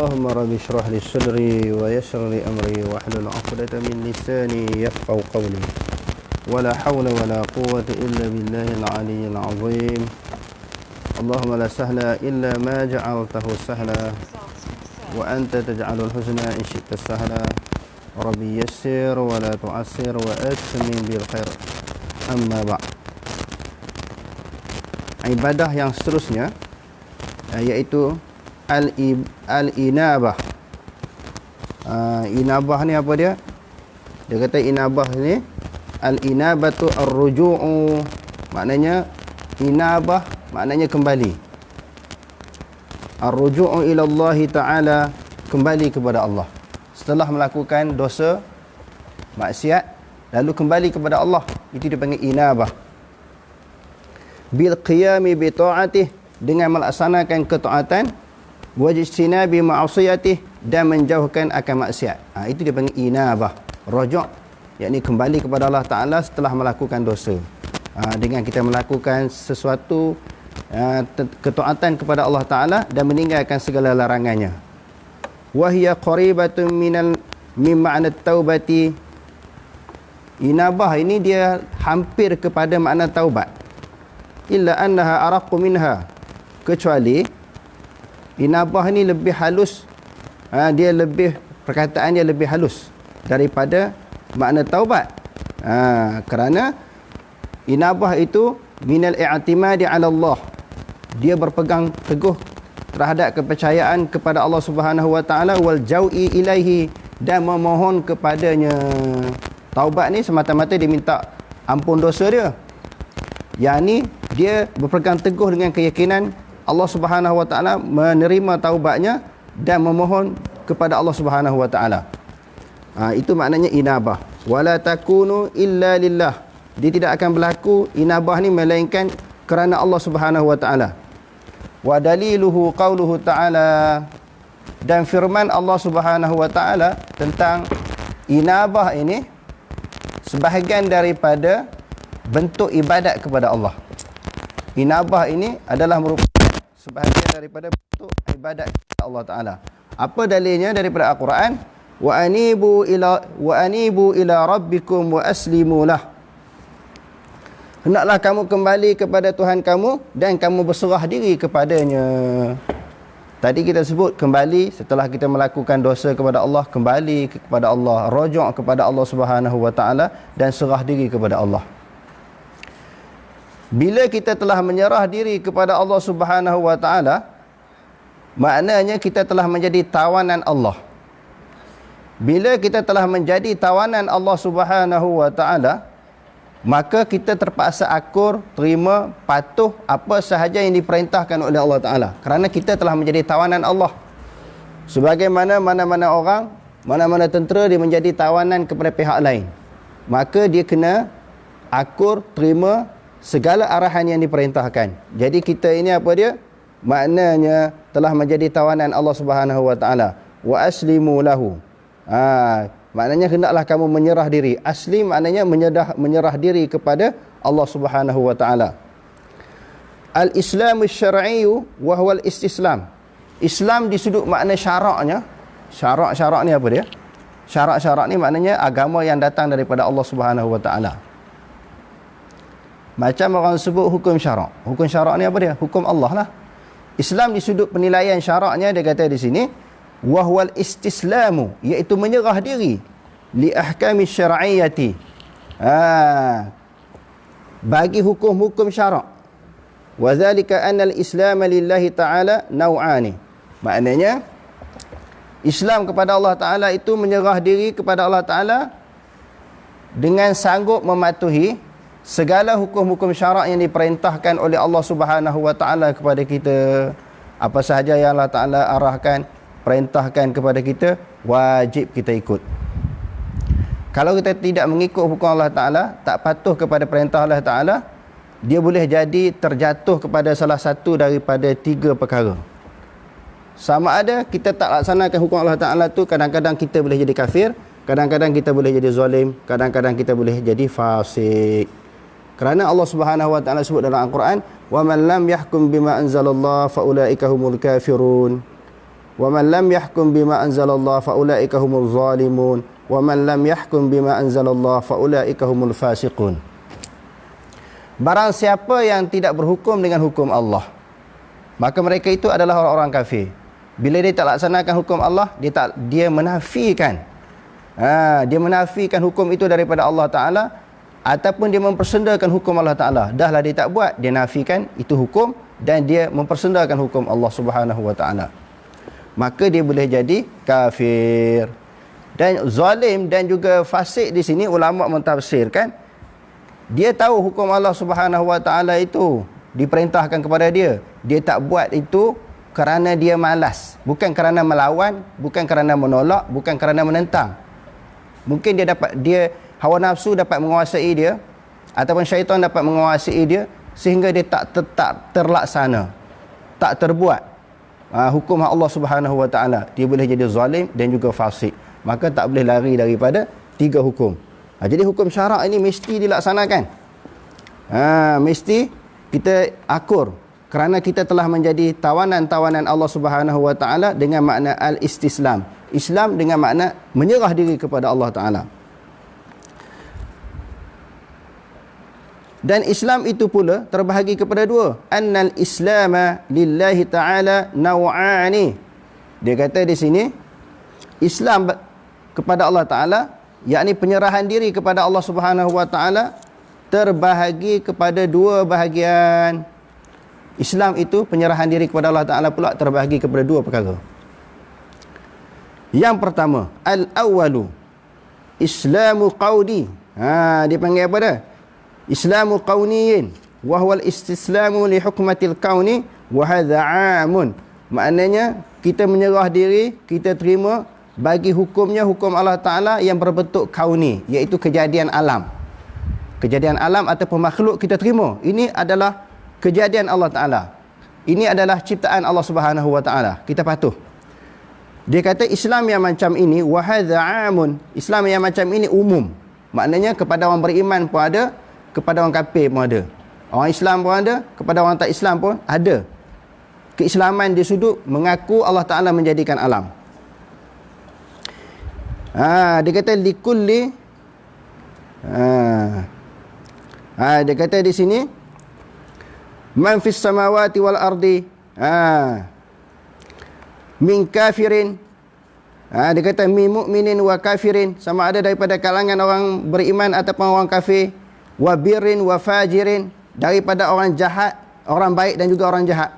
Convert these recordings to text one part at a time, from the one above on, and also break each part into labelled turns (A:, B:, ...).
A: اللهم رب اشرح لي صدري ويسر لي أمري واحلل عقدة من لساني يفقهوا قولي ولا حول ولا قوة إلا بالله العلي العظيم. اللهم لا سهل إلا ما جعلته سهلا وأنت تجعل الحزن إن شئت سهلا. ربي يسر ولا تعسر وأتمم بالخير. Amma ba'. Ibadah yang seterusnya iaitu al-inabah. Inabah ni apa dia? Dia kata inabah ni al-inabatu ar-ruju'u, maknanya inabah maknanya kembali. Ar-ruju'u ila Allah Ta'ala, kembali kepada Allah. Setelah melakukan dosa maksiat lalu kembali kepada Allah, itu dipanggil inabah. Bil qiyami bi ta'atih, dengan melaksanakan ketaatan, wajtinabi ma'asiyatih, dan menjauhkan akan maksiat. Itu dipanggil inabah. Raja', yakni kembali kepada Allah Ta'ala setelah melakukan dosa. Dengan kita melakukan sesuatu ketaatan kepada Allah Ta'ala dan meninggalkan segala larangannya. Wahiya qaribatun min ma'na taubati. Inabah ini dia hampir kepada makna taubat. Illa annaha araqqu minha, kecuali inabah ini lebih halus, dia lebih, perkataannya lebih halus daripada makna taubat. Kerana inabah itu minal i'timadi 'ala Allah, dia berpegang teguh terhadap kepercayaan kepada Allah Subhanahu wa taala, wal jau'i ilaihi, dan memohon kepadanya. Taubat ni semata-mata dia minta ampun dosa dia. Yang ni dia berpegang teguh dengan keyakinan Allah Subhanahu wa taala menerima taubatnya dan memohon kepada Allah Subhanahu wa taala. Itu maknanya inabah. Wala takunu illa lillah. Dia tidak akan berlaku inabah ni melainkan kerana Allah Subhanahu wa taala. Wa daliluhu qauluhu ta'ala, dan firman Allah Subhanahu wa taala tentang inabah ini sebahagian daripada bentuk ibadat kepada Allah. Inabah ini adalah merupakan sebahagian daripada bentuk ibadat kepada Allah Ta'ala. Apa dalilnya? Daripada Al-Quran. Wa anibu ila rabbikum wa aslimu lah. Hendaklah kamu kembali kepada Tuhan kamu dan kamu berserah diri kepadanya. Tadi kita sebut kembali setelah kita melakukan dosa kepada Allah, kembali kepada Allah, rujuk kepada Allah Subhanahu wa taala dan serah diri kepada Allah. Bila kita telah menyerah diri kepada Allah Subhanahu wa taala, maknanya kita telah menjadi tawanan Allah. Bila kita telah menjadi tawanan Allah Subhanahu wa taala, maka kita terpaksa akur, terima, patuh apa sahaja yang diperintahkan oleh Allah Ta'ala. Kerana kita telah menjadi tawanan Allah. Sebagaimana mana-mana orang, mana-mana tentera dia menjadi tawanan kepada pihak lain, maka dia kena akur, terima segala arahan yang diperintahkan. Jadi kita ini apa dia? Maknanya telah menjadi tawanan Allah Subhanahu Wa Ta'ala. Wa aslimu lahu. Maknanya hendaklah kamu menyerah diri. Asli maknanya menyerah diri kepada Allah Subhanahu wa taala. Al-Islamu syar'iyyu wa huwa al-istislam. Islam di sudut makna syaraknya. Syarak ni apa dia? Syarak ni maknanya agama yang datang daripada Allah Subhanahu wa taala. Macam orang sebut hukum syarak. Hukum syarak ni apa dia? Hukum Allah lah. Islam di sudut penilaian syaraknya dia kata di sini wahwal istislamu, iaitu menyerah diri li ahkami syar'iyyati, bagi hukum-hukum syarak. Wa zalika anna al-islam lillahi ta'ala naw'ani, maknanya Islam kepada Allah Ta'ala itu menyerah diri kepada Allah Ta'ala dengan sanggup mematuhi segala hukum-hukum syarak yang diperintahkan oleh Allah Subhanahu wa taala kepada kita. Apa sahaja yang Allah Ta'ala arahkan, perintahkan kepada kita, wajib kita ikut. Kalau kita tidak mengikut hukum Allah Ta'ala, tak patuh kepada perintah Allah Ta'ala, dia boleh jadi terjatuh kepada salah satu daripada 3 perkara. Sama ada kita tak laksanakan hukum Allah Ta'ala tu, kadang-kadang kita boleh jadi kafir, kadang-kadang kita boleh jadi zalim, kadang-kadang kita boleh jadi fasik. Kerana Allah Subhanahu wa taala sebut dalam Al-Quran, "Wa man lam yahkum bima anzalallah fa ulaika humul kafirun." wa man lam yahkum bima anzalallah fa ulaika humuz zalimun wa man lam yahkum bima anzalallah fa ulaika humul fasiqun. Barang siapa yang tidak berhukum dengan hukum Allah, maka mereka itu adalah orang-orang kafir. Bila dia tak laksanakan hukum Allah, dia menafikan. Dia menafikan hukum itu daripada Allah Ta'ala, ataupun dia mempersendakan hukum Allah Ta'ala. Dahlah dia tak buat, dia nafikan itu hukum, dan dia mempersendakan hukum Allah Subhanahu Wa Ta'ala, maka dia boleh jadi kafir. Dan zalim dan juga fasik di sini ulama mentafsirkan, dia tahu hukum Allah Subhanahu Wa Ta'ala itu diperintahkan kepada dia, dia tak buat itu kerana dia malas, bukan kerana melawan, bukan kerana menolak, bukan kerana menentang. Mungkin dia hawa nafsu dapat menguasai dia, ataupun syaitan dapat menguasai dia, sehingga dia tak terlaksana, tak terbuat hukum Allah Subhanahu Wa Ta'ala. Dia boleh jadi zalim dan juga fasik, maka tak boleh lari daripada 3 hukum. Jadi hukum syarak ini mesti dilaksanakan. Mesti kita akur, kerana kita telah menjadi tawanan-tawanan Allah Subhanahu Wa Ta'ala dengan makna al-istislam. Islam dengan makna menyerah diri kepada Allah Ta'ala. Dan Islam itu pula terbahagi kepada 2. Annal islama lillahi ta'ala naw'ani. Dia kata di sini, Islam kepada Allah Ta'ala, yakni penyerahan diri kepada Allah Subhanahu Wa Ta'ala, terbahagi kepada 2 bahagian. Islam itu penyerahan diri kepada Allah Ta'ala pula terbahagi kepada 2 perkara. Yang pertama, al-awwalu islamu qawdi. Dia panggil apa dah? Islamu qawniyin wa huwa al-istislamu li hukmatil kauni wa hadha 'amun. Maknanya kita menyerah diri, kita terima bagi hukumnya, hukum Allah Ta'ala yang berbentuk kauni, iaitu kejadian alam. Kejadian alam ataupun makhluk kita terima. Ini adalah kejadian Allah Ta'ala. Ini adalah ciptaan Allah Subhanahu Wa Ta'ala. Kita patuh. Dia kata Islam yang macam ini, wa hadha 'amun. Islam yang macam ini umum. Maknanya kepada orang beriman pun ada, kepada orang kafir pun ada. Orang Islam pun ada, kepada orang tak Islam pun ada. Keislaman di sudut mengaku Allah Ta'ala menjadikan alam. Dia kata likulli. Dia kata di sini, man fis samawati wal ardi min kafirin. Dia kata min mu'minin wa kafirin, sama ada daripada kalangan orang beriman ataupun orang kafir. Wa birrin wa fajirin, daripada orang jahat, orang baik dan juga orang jahat.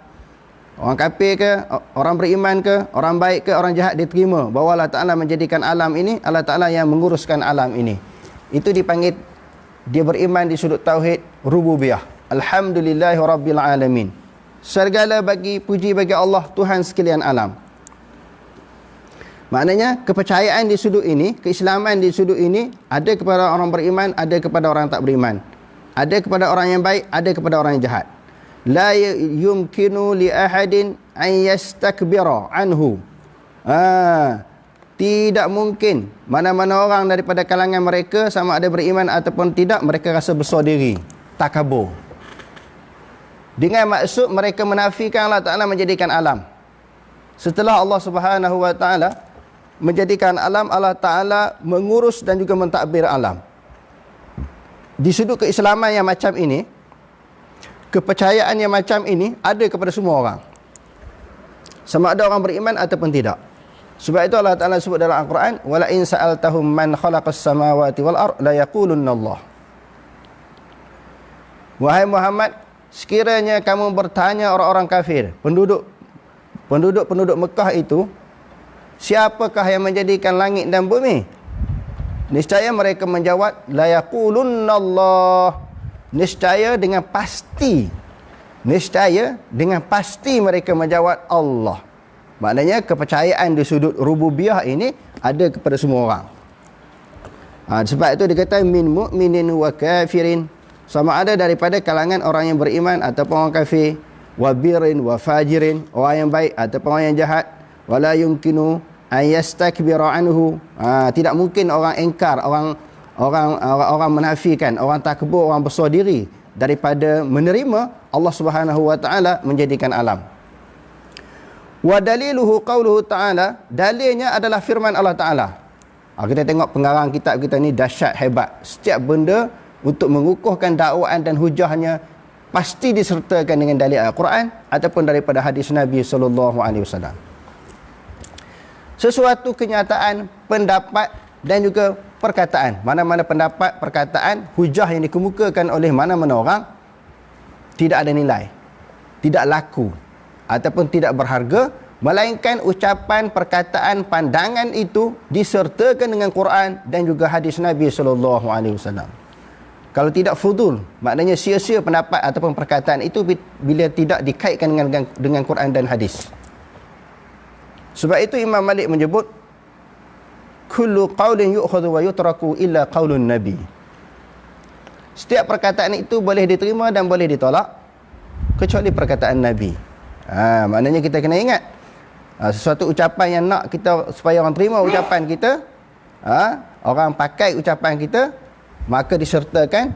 A: Orang kafir ke, orang beriman ke, orang baik ke, orang jahat, diterima bahawa Allah Ta'ala menjadikan alam ini, Allah Ta'ala yang menguruskan alam ini. Itu dipanggil dia beriman di sudut tauhid rububiyah. Alhamdulillahi rabbil alamin. Segala puji bagi Allah, Tuhan sekalian alam. Maknanya kepercayaan di sudut ini, keislaman di sudut ini, ada kepada orang beriman, ada kepada orang tak beriman. Ada kepada orang yang baik, ada kepada orang yang jahat. La yumkinu li ahadin an yastakbira anhu. Tidak mungkin mana-mana orang daripada kalangan mereka, sama ada beriman ataupun tidak, mereka rasa besar diri, takabur. Dengan maksud mereka menafikan Allah Ta'ala menjadikan alam. Setelah Allah Subhanahu Wa Ta'ala menjadikan alam, Allah Ta'ala mengurus dan juga mentadbir alam. Di sudut keislaman yang macam ini, kepercayaan yang macam ini ada kepada semua orang, sama ada orang beriman ataupun tidak. Sebab itu Allah Ta'ala sebut dalam Al-Quran, wala in sa'altahum man khalaqas samawati wal ard la yaqulunna Allah. Wahai Muhammad, sekiranya kamu bertanya orang-orang kafir, penduduk Mekah itu, siapakah yang menjadikan langit dan bumi? Niscaya mereka menjawab, la yaqulunallah. Niscaya dengan pasti. Niscaya dengan pasti mereka menjawab Allah. Maknanya kepercayaan di sudut rububiyah ini ada kepada semua orang. Sebab itu dikata min mu'minin wa kafirin, sama ada daripada kalangan orang yang beriman ataupun orang kafir. Wa birrin wa fajirin, orang yang baik ataupun orang yang jahat. Wala yumkinu an yastakbira anhu. Tidak mungkin orang engkar, orang menafikan, orang takbur, orang besar diri daripada menerima Allah Subhanahu Wa Ta'ala menjadikan alam. Wa daliluhu qauluhu ta'ala, dalilnya adalah firman Allah Ta'ala. Kita tengok pengarang kitab kita ni dahsyat, hebat. Setiap benda untuk mengukuhkan dakwaan dan hujahnya pasti disertakan dengan dalil Al-Quran ataupun daripada hadis Nabi SAW. Sesuatu kenyataan, pendapat dan juga perkataan. Mana-mana pendapat, perkataan, hujah yang dikemukakan oleh mana-mana orang tidak ada nilai, tidak laku ataupun tidak berharga, melainkan ucapan, perkataan, pandangan itu disertakan dengan Quran dan juga hadis Nabi SAW. Kalau tidak fudul, maknanya sia-sia pendapat ataupun perkataan itu bila tidak dikaitkan dengan Quran dan hadis. Sebab itu Imam Malik menyebut kullu qaulin yu'khadhu wa yutraku illa qaulun nabi. Setiap perkataan itu boleh diterima dan boleh ditolak kecuali perkataan Nabi. Maknanya kita kena ingat, sesuatu ucapan yang nak kita supaya orang terima ucapan kita, orang pakai ucapan kita, maka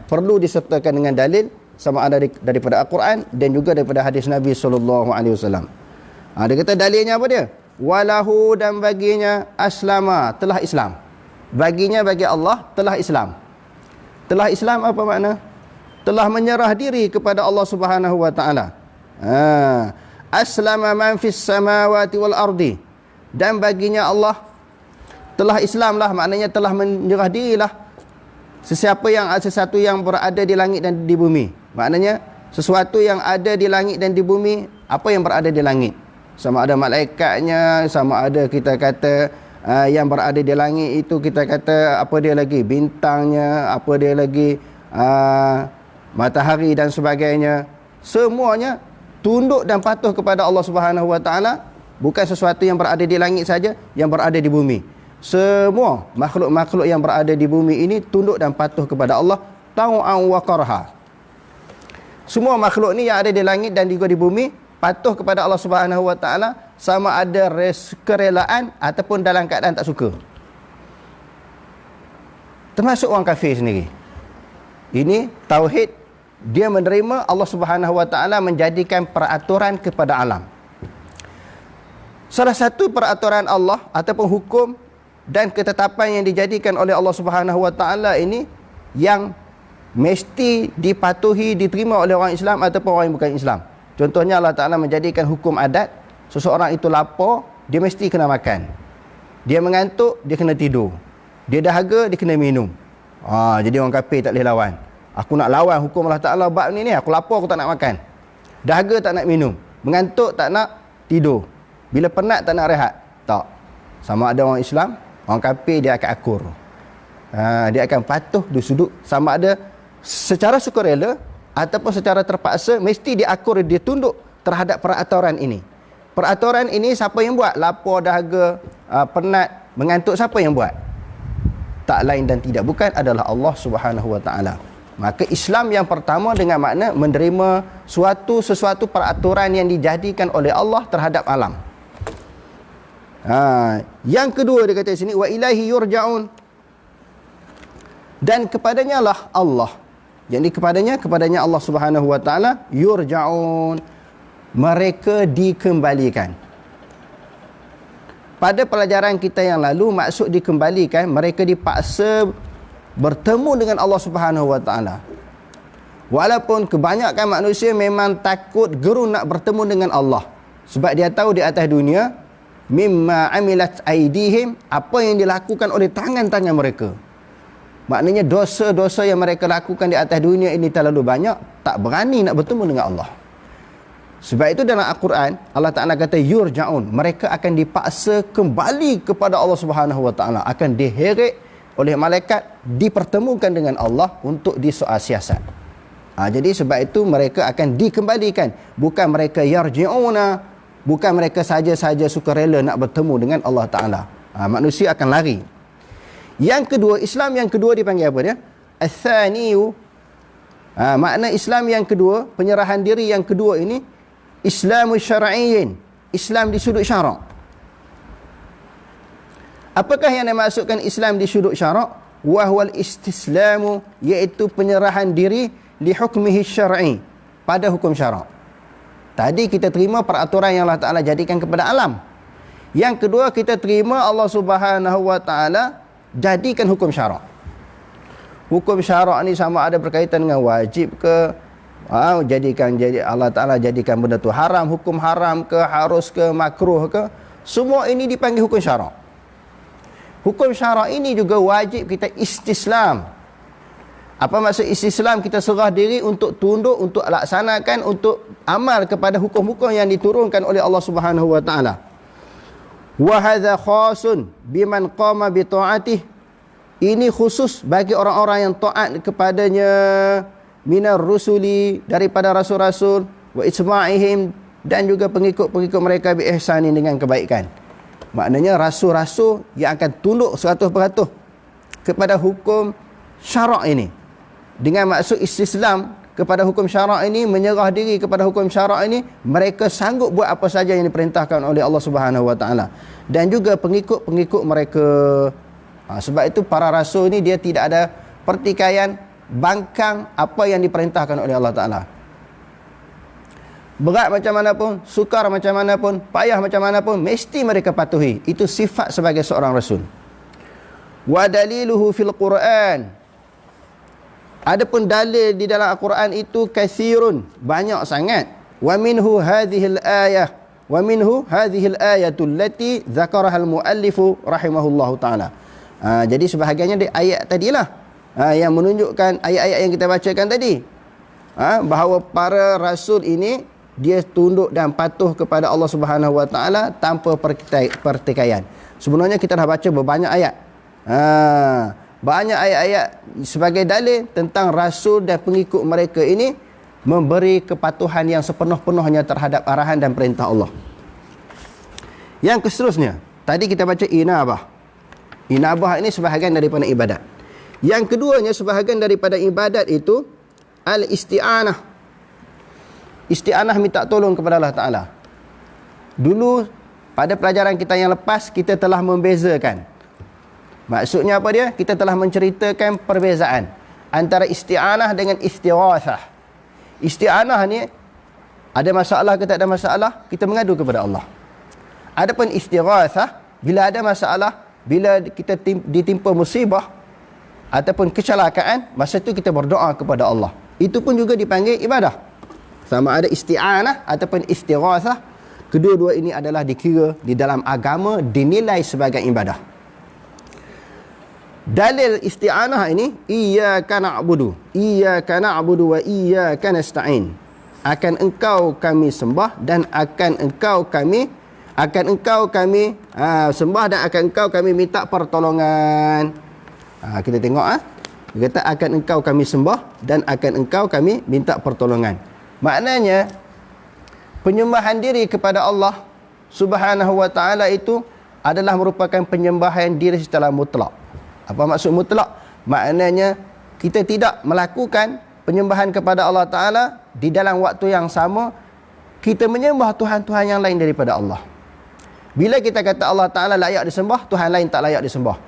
A: perlu disertakan dengan dalil sama ada daripada Al-Quran dan juga daripada hadis Nabi SAW. Dia kata dalilnya apa dia? Walahu, dan baginya aslama, telah Islam. Baginya, bagi Allah, telah Islam. Telah Islam apa makna? Telah menyerah diri kepada Allah Subhanahu wa taala. Aslama man fis samawati wal ardi, dan baginya Allah telah Islam lah, maknanya telah menyerah dirilah sesuatu yang berada di langit dan di bumi. Maknanya sesuatu yang ada di langit dan di bumi, apa yang berada di langit, sama ada malaikatnya, sama ada kita kata yang berada di langit itu kita kata apa dia lagi, bintangnya, apa dia lagi, matahari dan sebagainya, semuanya tunduk dan patuh kepada Allah Subhanahu wa taala. Bukan sesuatu yang berada di langit saja, yang berada di bumi. Semua makhluk-makhluk yang berada di bumi ini tunduk dan patuh kepada Allah, tau'an wa qarha. Semua makhluk ni yang ada di langit dan juga di bumi patuh kepada Allah Subhanahu wa taala, sama ada kerelaan ataupun dalam keadaan tak suka. Termasuk orang kafir sendiri. Ini tauhid, dia menerima Allah Subhanahu wa taala menjadikan peraturan kepada alam. Salah satu peraturan Allah ataupun hukum dan ketetapan yang dijadikan oleh Allah Subhanahu wa taala ini yang mesti dipatuhi, diterima oleh orang Islam ataupun orang yang bukan Islam. Contohnya Allah Ta'ala menjadikan hukum adat, seseorang itu lapar, dia mesti kena makan. Dia mengantuk, dia kena tidur. Dia dahaga, dia kena minum. Jadi orang kafir tak boleh lawan. Aku nak lawan hukum Allah Ta'ala bab ni, aku lapar, aku tak nak makan. Dahaga tak nak minum. Mengantuk tak nak tidur. Bila penat tak nak rehat. Tak. Sama ada orang Islam, orang kafir dia akan akur. Dia akan patuh di sudut, sama ada secara sukarela ataupun secara terpaksa, mesti dia akur, dia tunduk terhadap peraturan ini. Peraturan ini siapa yang buat? Lapar, dahaga, penat, mengantuk, siapa yang buat? Tak lain dan tidak bukan adalah Allah Subhanahu wa taala. Maka Islam yang pertama dengan makna menerima sesuatu peraturan yang dijadikan oleh Allah terhadap alam. Yang kedua dia kata di sini, wa ilaihi yurja'un, dan kepadanya lah Allah. Jadi kepadanya Allah Subhanahu wa taala yurja'un, mereka dikembalikan. Pada pelajaran kita yang lalu, maksud dikembalikan, mereka dipaksa bertemu dengan Allah Subhanahu wa taala. Walaupun kebanyakan manusia memang takut gerun nak bertemu dengan Allah, sebab dia tahu di atas dunia mimma amilat aidihim, apa yang dilakukan oleh tangan-tangan mereka. Maknanya dosa-dosa yang mereka lakukan di atas dunia ini terlalu banyak, tak berani nak bertemu dengan Allah. Sebab itu dalam Al-Quran Allah Ta'ala kata yurja'un, mereka akan dipaksa kembali kepada Allah Subhanahu wa taala, akan diheret oleh malaikat, dipertemukan dengan Allah untuk disoal siasat. Jadi sebab itu mereka akan dikembalikan, bukan mereka yarji'una, bukan mereka saja-saja sukarela nak bertemu dengan Allah Ta'ala. Manusia akan lari. Yang kedua, Islam yang kedua dipanggil apa dia? Al-thaniyu. Makna Islam yang kedua, penyerahan diri yang kedua ini, Islamu syar'iyyin, Islam di sudut syarak. Apakah yang dimaksudkan Islam di sudut syarak? Wa huwal istislamu, iaitu penyerahan diri li hukmihi syar'i, pada hukum syarak. Tadi kita terima peraturan yang Allah Ta'ala jadikan kepada alam. Yang kedua, kita terima Allah Subhanahu Wa Ta'ala jadikan hukum syarak. Hukum syarak ni sama ada berkaitan dengan wajib ke, jadi Allah Ta'ala jadikan benda tu haram, hukum haram ke, harus ke, makruh ke, semua ini dipanggil hukum syarak. Hukum syarak ini juga wajib kita istislam. Apa maksud istislam? Kita serah diri untuk tunduk, untuk laksanakan, untuk amal kepada hukum-hukum yang diturunkan oleh Allah Subhanahu Wa Ta'ala. Wa hadza khasun biman qama bi ta'atih. Ini khusus bagi orang-orang yang taat kepadanya minar rusuli, daripada rasul-rasul, wa itsma'ihim, dan juga pengikut-pengikut mereka bi ihsanin, dengan kebaikan. Maknanya rasul-rasul yang akan tunduk 100% kepada hukum syarak ini. Dengan maksud istislam kepada hukum syarak ini, menyerah diri kepada hukum syarak ini, mereka sanggup buat apa saja yang diperintahkan oleh Allah Subhanahu Wa Ta'ala, dan juga pengikut-pengikut mereka. Sebab itu para rasul ini dia tidak ada pertikaian, bangkang apa yang diperintahkan oleh Allah Ta'ala. Berat macam mana pun, sukar macam mana pun, payah macam mana pun, mesti mereka patuhi. Itu sifat sebagai seorang rasul. Wa daliluhu fil Quran. Adapun dalil di dalam Al-Quran itu katsirun, banyak sangat. Wa minhu hadhil ayah, wa minhu hadhil ayatul lati dzakaraha al-muallifu rahimahullahu taala. Jadi sebahagiannya di ayat tadilah yang menunjukkan ayat-ayat yang kita bacakan tadi, bahawa para rasul ini dia tunduk dan patuh kepada Allah Subhanahu Wa Taala tanpa pertikaian. Sebenarnya kita dah baca berbanyak ayat. Banyak ayat-ayat sebagai dalil tentang rasul dan pengikut mereka ini memberi kepatuhan yang sepenuh-penuhnya terhadap arahan dan perintah Allah. Yang seterusnya, tadi kita baca inabah. Inabah ini sebahagian daripada ibadat. Yang keduanya, sebahagian daripada ibadat itu al-isti'anah. Isti'anah, minta tolong kepada Allah Ta'ala. Dulu pada pelajaran kita yang lepas, kita telah membezakan. Maksudnya apa dia? Kita telah menceritakan perbezaan antara isti'anah dengan istighatsah. Isti'anah ni ada masalah ke tak ada masalah, kita mengadu kepada Allah. Adapun istighatsah, bila ada masalah, bila kita ditimpa musibah ataupun kecelakaan, masa itu kita berdoa kepada Allah. Itu pun juga dipanggil ibadah. Sama ada isti'anah ataupun istighatsah, kedua-dua ini adalah dikira di dalam agama, dinilai sebagai ibadah. Dalil isti'anah ini, iyyaka na'budu wa iyyaka nasta'in. Akan engkau kami sembah dan akan engkau kami sembah dan akan engkau kami minta pertolongan. Kita tengok dia kata akan engkau kami sembah dan akan engkau kami minta pertolongan. Maknanya penyembahan diri kepada Allah Subhanahu Wa Ta'ala itu adalah merupakan penyembahan diri secara mutlak. Apa maksud mutlak? Maknanya kita tidak melakukan penyembahan kepada Allah Ta'ala di dalam waktu yang sama kita menyembah Tuhan-Tuhan yang lain daripada Allah. Bila kita kata Allah Ta'ala layak disembah, Tuhan lain tak layak disembah.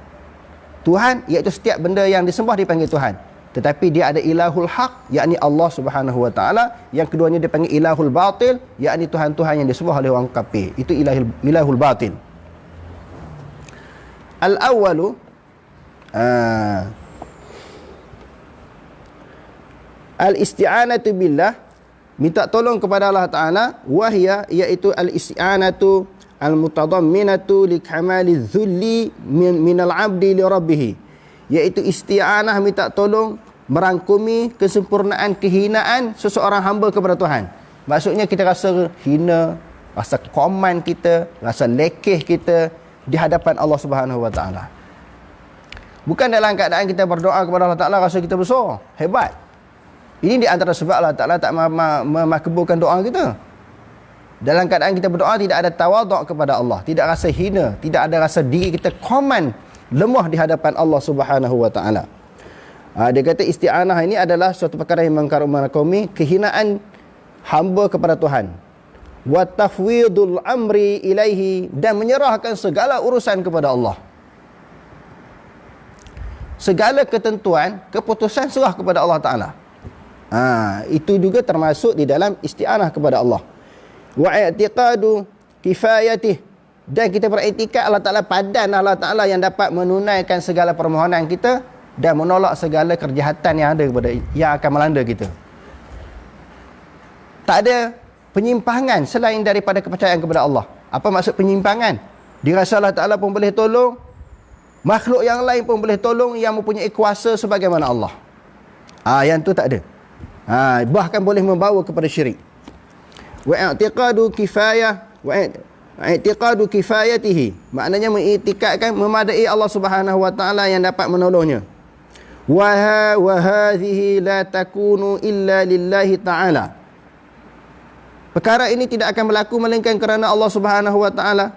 A: Tuhan, iaitu setiap benda yang disembah dipanggil Tuhan. Tetapi dia ada ilahul haq, yakni Allah Subhanahu Wa Ta'ala. Yang keduanya dipanggil ilahul batil, yakni Tuhan-Tuhan yang disembah oleh orang kafir. Itu ilahul batil. Al-awwalu al-isti'anatu billah, minta tolong kepada Allah Ta'ala, wahya, iaitu al-isti'anatu al-mutadamminatu li kamali dhulli minal abdi li rabbih, iaitu isti'anah, minta tolong merangkumi kesempurnaan kehinaan seseorang hamba kepada Tuhan. Maksudnya kita rasa hina, rasa koman kita, rasa lekeh kita di hadapan Allah Subhanahu Wa Ta'ala. Bukan dalam keadaan kita berdoa kepada Allah Ta'ala rasa kita besar, hebat. Ini di antara sebab Allah Ta'ala tak makbulkan doa kita. Dalam keadaan kita berdoa tidak ada tawaduk kepada Allah, tidak rasa hina, tidak ada rasa diri kita koman, lemah di hadapan Allah Subhanahu Wa Ta'ala. Dia kata isti'anah ini adalah suatu perkara yang mengkarumani kehinaan hamba kepada Tuhan. Wa tafwidul amri ilaihi, dan menyerahkan segala urusan kepada Allah. Segala ketentuan, keputusan serah kepada Allah Ta'ala. Itu juga termasuk di dalam isti'anah kepada Allah. wa i'tiqadu kifayatih, dan kita beriktikad Allah Ta'ala padan Allah Ta'ala yang dapat menunaikan segala permohonan kita dan menolak segala kejahatan yang ada kepada yang akan melanda kita. Tak ada penyimpangan selain daripada kepercayaan kepada Allah. Apa maksud penyimpangan? Dirasa Allah Ta'ala pun boleh tolong, makhluk yang lain pun boleh tolong yang mempunyai kuasa sebagaimana Allah. Yang tu tak ada. Bahkan boleh membawa kepada syirik. Wa i'tiqadu kifayah wa i'tiqadu kifayatihi, maknanya mengiktikadkan memadai Allah Subhanahu wa taala yang dapat menolongnya. Wa hadhihi la takunu illa lillahi taala, perkara ini tidak akan berlaku melainkan kerana Allah Subhanahu wa taala,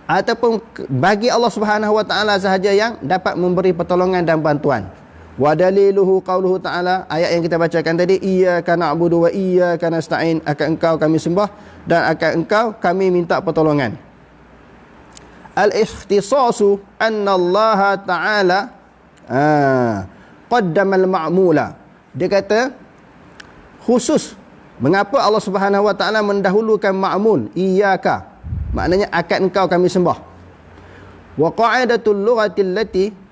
A: ataupun bagi Allah Subhanahu wa taala sahaja yang dapat memberi pertolongan dan bantuan. Wa daliluhu qauluhu ta'ala, ayat yang kita bacakan tadi, iyyaka na'budu wa iyyaka nasta'in, akan engkau kami sembah dan akan engkau kami minta pertolongan. Al-ikhtisasu anna Allah ta'ala qaddama al-ma'mula, dia kata khusus mengapa Allah Subhanahu wa ta'ala mendahulukan ma'mul, iyyaka, maknanya akan engkau kami sembah. Wa qa'idatul lughati allati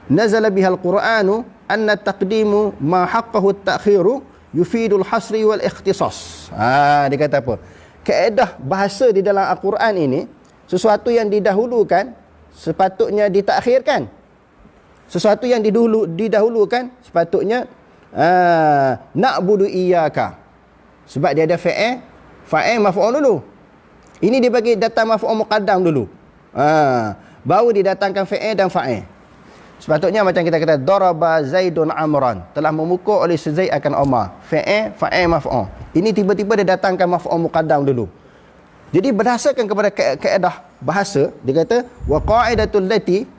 A: nazala bihal Qur'anu anna taqdimu ma haqqahu at-ta'khiru yufidul hasri wal ikhtisas. Dia kata apa? Kaedah bahasa di dalam Al-Quran ini, sesuatu yang didahulukan sepatutnya ditakhirkan. Sesuatu yang didahulukan sepatutnya na'budu iyyaka. Sebab dia ada fa'il maf'ul dulu. Ini dibagi datang maf'ul muqaddam dulu. Baru didatangkan fa'il dan fa'il. Sepatutnya macam kita kata daraba Zaidun Amran, telah memukul oleh Zaid akan Umar. Fa'il maf'ul. Ini tiba-tiba dia datangkan maf'ul muqaddam dulu. Jadi berdasarkan kepada kaedah bahasa, dia kata wa qa'idatul lati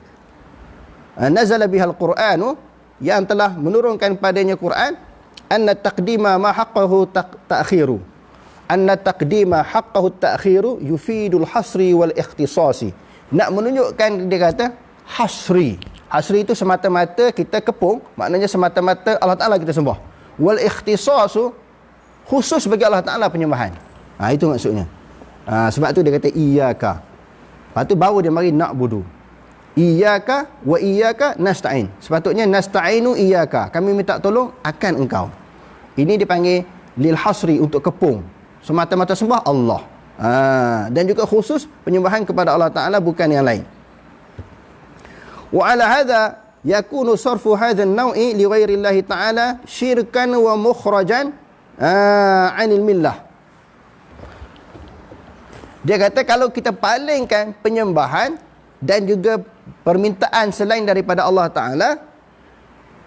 A: nazala bihal Qur'anu, yang telah menurunkan padanya Quran, anna taqdima ma haqqahu ta'khiru. Anna taqdima haqqahu ta'khiru yufidul hasri wal ikhtisasi. Nak menunjukkan, dia kata hasri. Hasri itu semata-mata kita kepung, maknanya semata-mata Allah Ta'ala kita sembah. Wal ikhtisasu, khusus bagi Allah Ta'ala penyembahan. Itu maksudnya. Sebab tu dia kata iyyaka. Lepas tu baru dia mari na'budu. Iyyaka wa iyyaka nasta'in. Sepatutnya nasta'inu iyyaka, kami minta tolong akan engkau. Ini dipanggil lil hasri, untuk kepung. Semata-mata sembah Allah. Dan juga khusus penyembahan kepada Allah Ta'ala, bukan yang lain. Wa ala hadha yakunu sarfu hadha an-naw'i li ghairi Allah Ta'ala syirkan wa mukhrajan 'anil millah. Dia kata kalau kita palingkan penyembahan dan juga permintaan selain daripada Allah Ta'ala,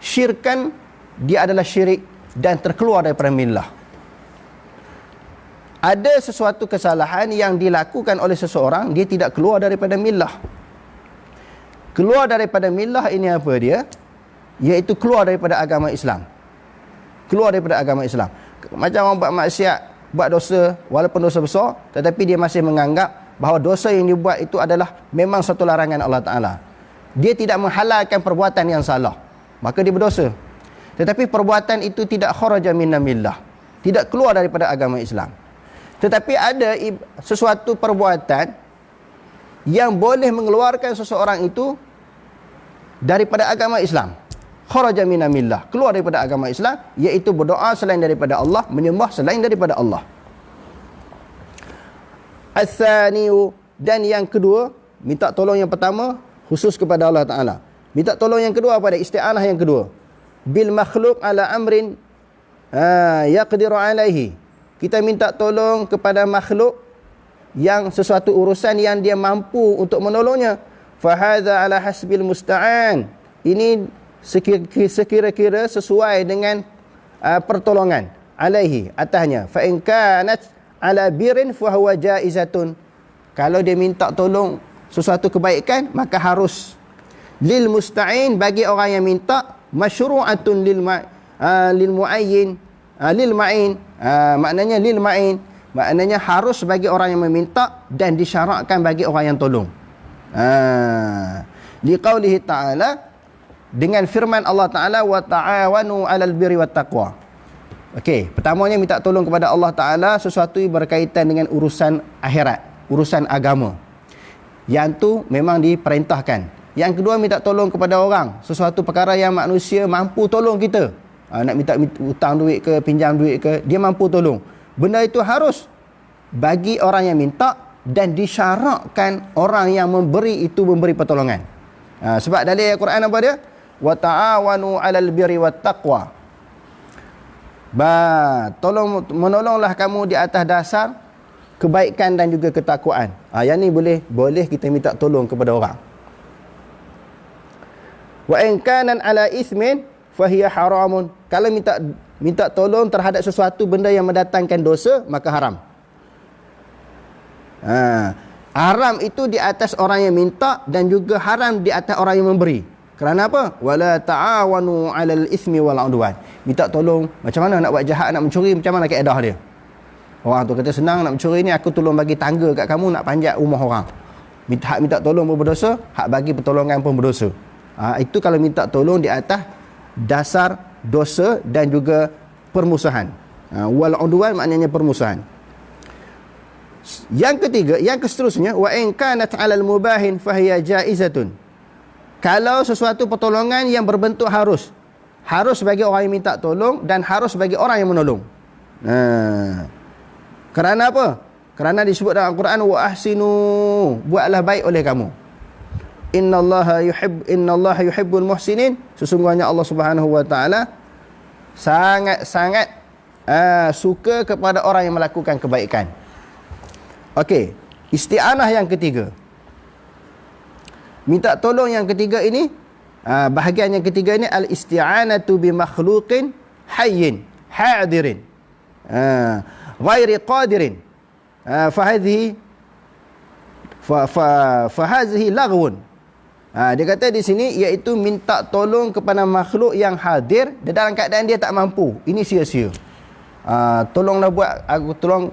A: syirkan, dia adalah syirik dan terkeluar daripada millah. Ada sesuatu kesalahan yang dilakukan oleh seseorang, dia tidak keluar daripada millah. Keluar daripada millah ini apa dia? Iaitu keluar daripada agama Islam. Keluar daripada agama Islam. Macam orang buat maksiat, buat dosa, walaupun dosa besar, tetapi dia masih menganggap bahawa dosa yang dibuat itu adalah memang satu larangan Allah Ta'ala. Dia tidak menghalalkan perbuatan yang salah, maka dia berdosa. Tetapi perbuatan itu tidak kharaja minna millah, tidak keluar daripada agama Islam. Tetapi ada sesuatu perbuatan yang boleh mengeluarkan seseorang itu daripada agama Islam. Kharaja minna millah, keluar daripada agama Islam, iaitu berdoa selain daripada Allah, menyembah selain daripada Allah. Al-thaniyu, dan yang kedua, minta tolong yang pertama khusus kepada Allah Ta'ala. Minta tolong yang kedua pada isti'anah yang kedua, bil makhluk ala amrin yaqdiru alaihi. Kita minta tolong kepada makhluk yang sesuatu urusan yang dia mampu untuk menolongnya. Fahadha ala hasbil musta'an, ini sekira-kira sesuai dengan pertolongan alaihi, atasnya. Fa in kanat ala birin fa huwa jaizatun, kalau dia minta tolong sesuatu kebaikan, maka harus. Lil musta'in, bagi orang yang minta. Masyru'atun lil mu'ayyin, lil ma'in, maknanya lil ma'in, maknanya harus bagi orang yang meminta dan disyaratkan bagi orang yang tolong. Liqaulihi ta'ala, dengan firman Allah Ta'ala, wa ta'awanu 'alal birri wat taqwa. Okey, pertamanya minta tolong kepada Allah Ta'ala sesuatu yang berkaitan dengan urusan akhirat, urusan agama. Yang tu memang diperintahkan. Yang kedua, minta tolong kepada orang, sesuatu perkara yang manusia mampu tolong kita. Nak minta hutang duit ke, pinjam duit ke, dia mampu tolong. Benda itu harus bagi orang yang minta dan disyaratkan orang yang memberi itu memberi pertolongan. Sebab dalil Al-Quran apa dia? Wa ta'awanu 'alal birri wat taqwa. Menolonglah kamu di atas dasar kebaikan dan juga ketakwaan. Yang ni boleh kita minta tolong kepada orang. Wa in kana 'ala ithmin fahiya haramun. Kalau minta tolong terhadap sesuatu benda yang mendatangkan dosa, maka haram. Haram itu di atas orang yang minta dan juga haram di atas orang yang memberi. Kerana apa? Wala ta'awanu 'alal itsmi wal 'udwan. Minta tolong, macam mana nak buat jahat, nak mencuri, macam mana kaedah dia? Orang tu kata senang nak mencuri ni, aku tolong bagi tangga kat kamu, nak panjat rumah orang. Minta tolong pun berdosa, hak bagi pertolongan pun berdosa. Itu kalau minta tolong di atas dasar dosa dan juga permusuhan. Wal 'udwan maknanya permusuhan. Yang ketiga, yang seterusnya, wa in kanat 'alal mubahin fahiya jaizatun. Kalau sesuatu pertolongan yang berbentuk harus bagi orang yang minta tolong dan harus bagi orang yang menolong. Kerana apa? Kerana disebut dalam Al-Quran, wa ahsinu, buatlah baik oleh kamu. Innallaha yuhibbul muhsinin. Sesungguhnya Allah Subhanahu wa taala sangat-sangat suka kepada orang yang melakukan kebaikan. Okey, isti'anah yang ketiga. Minta tolong yang ketiga ini, bahagian yang ketiga ini, al-isti'anatu bi makhluqin hayyin hadirin ghairi qadirin fahadhihi laghwun. Dia kata di sini iaitu minta tolong kepada makhluk yang hadir dalam keadaan dia tak mampu. Ini sia-sia. Tolong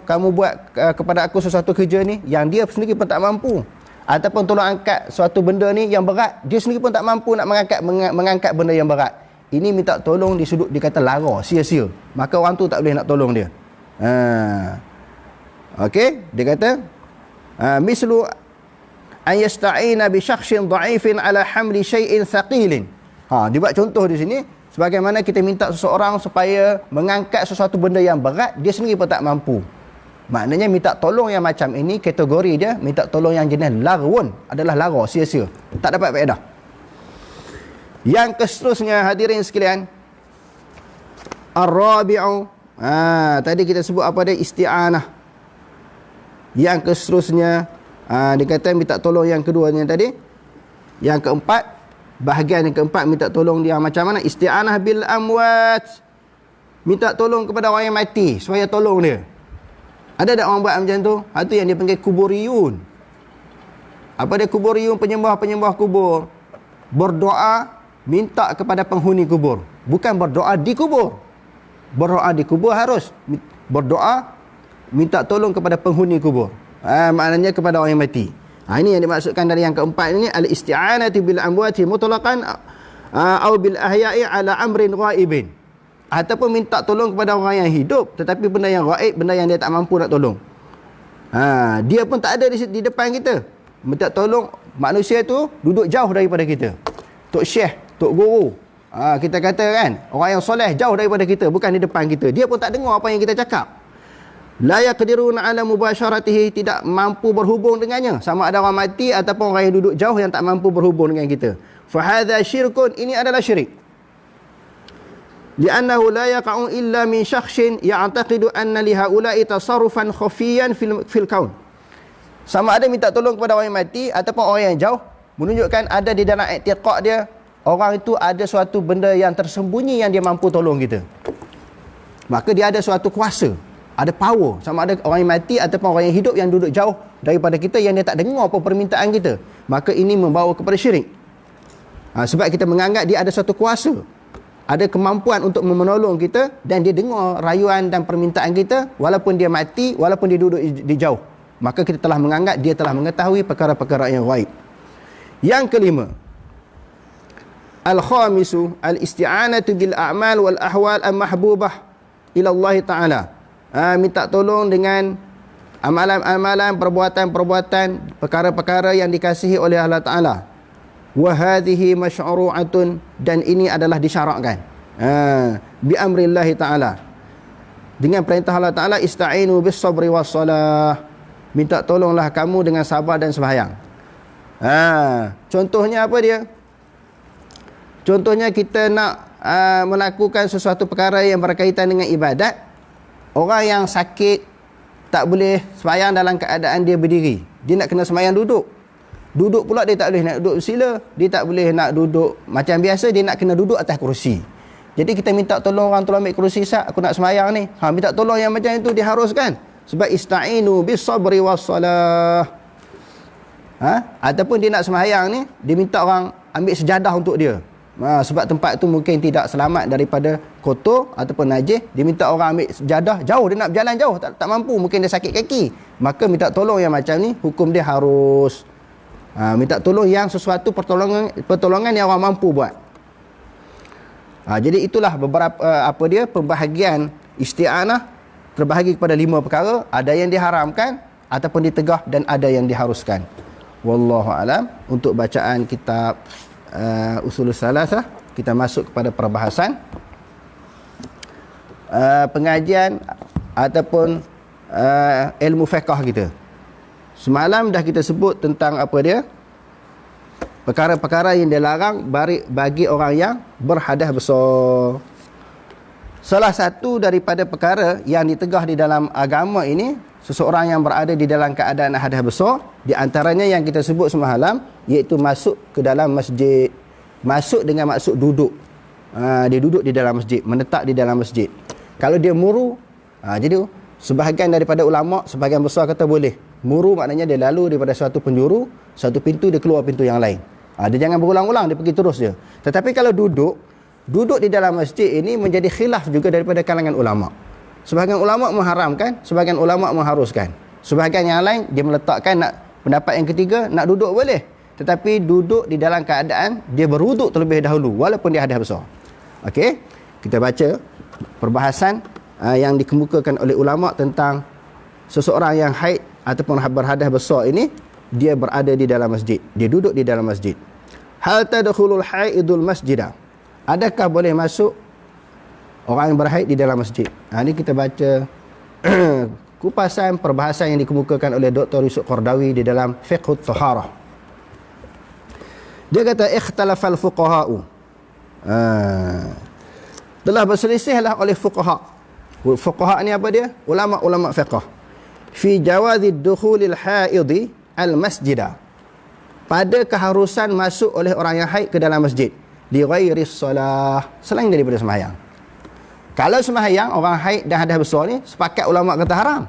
A: kamu buat kepada aku sesuatu kerja ni yang dia sendiri pun tak mampu, ataupun tolong angkat suatu benda ni yang berat, dia sendiri pun tak mampu nak mengangkat benda yang berat. Ini minta tolong di sudut dikata lara, sia-sia, maka orang tu tak boleh nak tolong dia. Okey, dia kata mislu an yasta'ina bi syakhsin dha'ifin ala hamli syai'in thaqilin. Dia buat contoh di sini, sebagaimana kita minta seseorang supaya mengangkat sesuatu benda yang berat, dia sendiri pun tak mampu. Maknanya minta tolong yang macam ini, kategori dia minta tolong yang jenis larwun, adalah lara, sia-sia, tak dapat faedah. Yang seterusnya hadirin sekalian, ar-rabi'u, tadi kita sebut apa dia? Isti'anah. Yang seterusnya, dia kata minta tolong yang keduanya tadi. Yang keempat, bahagian yang keempat, minta tolong dia macam mana? Isti'anah bil amwat. Minta tolong kepada orang yang mati supaya tolong dia. Ada tak orang buat macam tu? Itu yang dia panggil kuburiyun. Apa dia kuburiyun? Penyembah-penyembah kubur. Berdoa minta kepada penghuni kubur, bukan berdoa di kubur. Berdoa di kubur harus, berdoa minta tolong kepada penghuni kubur, maknanya kepada orang yang mati. Ini yang dimaksudkan dari yang keempat ini, al-isti'anatu bil amwati mutlaqan au bil ahya'i ala amrin ghaibin. Ataupun minta tolong kepada orang yang hidup tetapi benda yang ghaib, benda yang dia tak mampu nak tolong. Dia pun tak ada di depan kita. Minta tolong, manusia tu duduk jauh daripada kita. Tok Syekh, Tok Guru, kita kata kan, orang yang soleh jauh daripada kita, bukan di depan kita. Dia pun tak dengar apa yang kita cakap. La yaqdiruna ala mubasharatihi, tidak mampu berhubung dengannya, sama ada orang mati ataupun orang yang duduk jauh yang tak mampu berhubung dengan kita. Fa hadza syirkun, ini adalah syirik. Li'annahu la yaqa'u illa min syakhsin ya'taqidu anna li haula'i tasarrufan khafiyan fil kaun. Sama ada minta tolong kepada orang yang mati ataupun orang yang jauh, menunjukkan ada di dalam i'tiqad dia, orang itu ada suatu benda yang tersembunyi yang dia mampu tolong kita. Maka dia ada suatu kuasa, ada power, sama ada orang yang mati ataupun orang yang hidup yang duduk jauh daripada kita, yang dia tak dengar apa permintaan kita. Maka ini membawa kepada syirik. Sebab kita menganggap dia ada suatu kuasa, ada kemampuan untuk menolong kita, dan dia dengar rayuan dan permintaan kita walaupun dia mati, walaupun dia duduk di jauh. Maka kita telah menganggap dia telah mengetahui perkara-perkara yang ghaib. Yang kelima, al-khamisu al-isti'anatu bil a'mal wal ahwal al-mahbubah ila Allah Ta'ala. Minta tolong dengan amalan-amalan, perbuatan-perbuatan, perkara-perkara yang dikasihi oleh Allah Ta'ala. Wa hadhihi masyru'atun, dan ini adalah disyarakkan. Bi amrillahi Ta'ala. Dengan perintah Allah Ta'ala, ista'inu bis sabri was salah. Minta tolonglah kamu dengan sabar dan sembahyang. Contohnya apa dia? Contohnya kita nak melakukan sesuatu perkara yang berkaitan dengan ibadat. Orang yang sakit tak boleh sembahyang dalam keadaan dia berdiri. Dia nak kena sembahyang duduk. Duduk pula dia tak boleh nak duduk sila. Dia tak boleh nak duduk macam biasa. Dia nak kena duduk atas kerusi. Jadi kita minta tolong orang, tolong ambil kerusi sat, aku nak sembahyang ni. Minta tolong yang macam itu diharuskan. Sebab ista'inu bis sabri was salah. Ataupun dia nak sembahyang ni, dia minta orang ambil sejadah untuk dia. Sebab tempat tu mungkin tidak selamat daripada kotor ataupun najis. Dia minta orang ambil sejadah jauh, dia nak berjalan jauh, tak mampu, mungkin dia sakit kaki. Maka minta tolong yang macam ni, hukum dia harus. Minta tolong yang sesuatu pertolongan yang orang mampu buat. Jadi itulah beberapa pembahagian isti'anah terbahagi kepada 5 perkara. Ada yang diharamkan ataupun ditegah, dan ada yang diharuskan. Wallahu alam. Untuk bacaan kitab Usulus Salasah, kita masuk kepada perbahasan pengajian ataupun ilmu fiqh kita. Semalam dah kita sebut tentang apa dia? Perkara-perkara yang dilarang bagi orang yang berhadas besar. Salah satu daripada perkara yang ditegah di dalam agama ini, seseorang yang berada di dalam keadaan hadas besar, di antaranya yang kita sebut semalam, iaitu masuk ke dalam masjid. Masuk dengan maksud duduk. Dia duduk di dalam masjid, menetap di dalam masjid. Kalau dia muru, jadi sebahagian daripada ulama, sebahagian besar kata boleh. Muru maknanya dia lalu daripada suatu penjuru, satu pintu dia keluar pintu yang lain. Dia jangan berulang-ulang, dia pergi terus je. Tetapi kalau duduk di dalam masjid ini menjadi khilaf juga daripada kalangan ulama. Sebahagian ulama mengharamkan, sebahagian ulama mengharuskan. Sebahagian yang lain dia meletakkan pendapat yang ketiga, nak duduk boleh. Tetapi duduk di dalam keadaan dia berwuduk terlebih dahulu walaupun dia hadas besar. Okey, kita baca perbahasan yang dikemukakan oleh ulama tentang seseorang yang haid ataupun berhadas besar ini, dia berada di dalam masjid, dia duduk di dalam masjid. Hal tadkhulul haidul masjidah, adakah boleh masuk orang yang berhaid di dalam masjid? Ini kita baca kupasan perbahasan yang dikemukakan oleh Dr. Yusuf Qardawi di dalam Fiqhut Taharah. Dia kata ikhtalafal fuqaha'u, telah berselisihlah oleh fuqaha. Fuqaha ni apa dia? Ulama-ulama fiqh. Fi jawazid dukhulil haidi al masjidah, pada keharusan masuk oleh orang yang haid ke dalam masjid, li ghairis salah, selain daripada sembahyang. Kalau sembahyang orang haid dan hadas besar ni, sepakat ulama kata haram.